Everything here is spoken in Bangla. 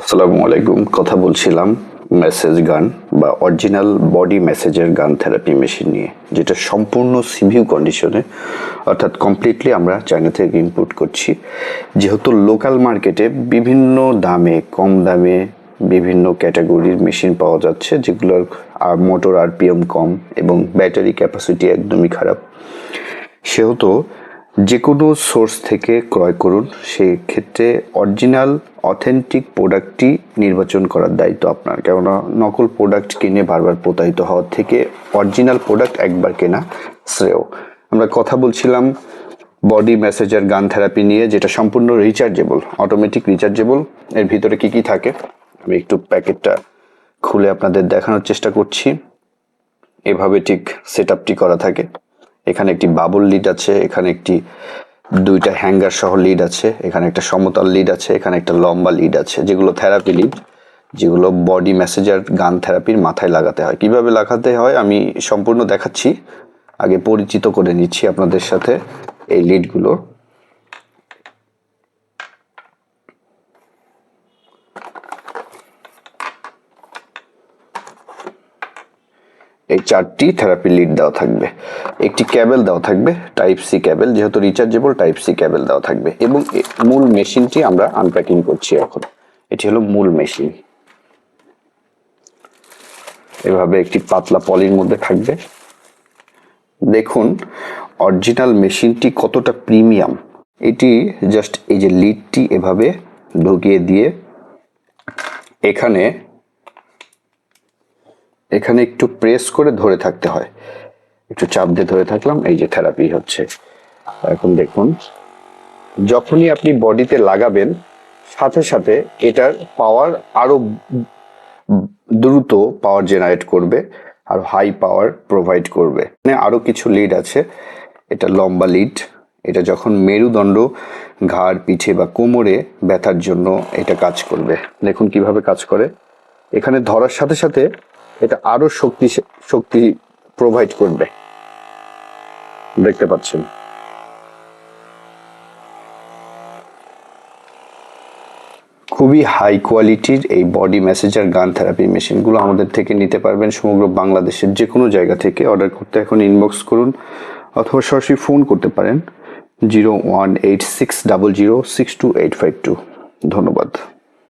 আসসালামু আলাইকুম। কথা বলছিলাম মেসেজ গান বা অরিজিনাল বডি মেসেজের গান থেরাপি মেশিন নিয়ে, যেটা সম্পূর্ণ সিভিউ কন্ডিশনে, অর্থাৎ কমপ্লিটলি আমরা চায়না থেকে ইম্পোর্ট করছি। যেহেতু লোকাল মার্কেটে বিভিন্ন দামে, কম দামে বিভিন্ন ক্যাটাগরির মেশিন পাওয়া যাচ্ছে, যেগুলোর মোটর আরপিএম কম এবং ব্যাটারি ক্যাপাসিটি একদমই খারাপ, সেহেতু যে কোনো সোর্স থেকে ক্রয় করুন। সেক্ষেত্রে অরিজিনাল অথেন্টিক প্রোডাক্টটি নির্বাচন করার দায়িত্ব আপনার, কেননা নকল প্রোডাক্ট কিনে বারবার প্রতারিত হওয়ার থেকে অরিজিনাল প্রোডাক্ট একবার কেনা শ্রেয়। আমরা কথা বলছিলাম বডি মেসেজার গান থেরাপি নিয়ে, যেটা সম্পূর্ণ রিচার্জেবল, অটোমেটিক রিচার্জেবল। এর ভিতরে কি কি থাকে আমি একটু প্যাকেটটা খুলে আপনাদের দেখানোর চেষ্টা করছি। এভাবে ঠিক সেট আপটি করা থাকে। এখানে একটি বাবল লিড আছে, এখানে একটি দুইটা হ্যাঙ্গার সহ লিড আছে, এখানে একটা সমতল লিড আছে, এখানে একটা লম্বা লিড আছে, যেগুলো থেরাপি লিড, যেগুলো বডি মেসেজার গান থেরাপির মাথায় লাগাতে হয়। কিভাবে লাগাতে হয় আমি সম্পূর্ণ দেখাচ্ছি। আগে পরিচিত করে নিচ্ছি আপনাদের সাথে এই লিডগুলো। এই চারটি থেরাপি লিড দেওয়া থাকবে, একটি ক্যাবেল দেওয়া থাকবে, টাইপ সি ক্যাবেল, যেহেতু রিচার্জেবল টাইপ সি ক্যাবেল দেওয়া থাকবে, এবং মূল মেশিনটি আমরা আনপ্যাকিং করছি এখন। এটি হলো মূল মেশিন। এভাবে একটি পাতলা পলির মধ্যে থাকবে। দেখুন অরিজিনাল মেশিনটি কতটা প্রিমিয়াম। এটি জাস্ট এই যে লিডটি এভাবে ঢুকিয়ে দিয়ে এখানে একটু প্রেস করে ধরে থাকতে হয়। একটু চাপ দিয়ে ধরে থাকলাম, এই যে থেরাপি হচ্ছে। এখন দেখুন, যখনই আপনি বডিতে লাগাবেন সাথে সাথে এটার পাওয়ার আরো দ্রুত পাওয়ার জেনারেট করবে, আর হাই পাওয়ার প্রোভাইড করবে। আরো কিছু লিড আছে। এটা লম্বা লিড, এটা যখন মেরুদণ্ড, ঘাড়, পিঠে বা কোমরে ব্যথার জন্য এটা কাজ করবে। দেখুন কিভাবে কাজ করে। এখানে ধরার সাথে সাথে এটা আরো শক্তি প্রোভাইড করবে, দেখতে পাচ্ছেন। খুবই হাই কোয়ালিটির এই বডি মেসেজার গান থেরাপি মেশিনগুলো আমাদের থেকে নিতে পারবেন সমগ্র বাংলাদেশের যে কোনো জায়গা থেকে। অর্ডার করতে এখন ইনবক্স করুন অথবা সরাসরি ফোন করতে পারেন 01860062852। ধন্যবাদ।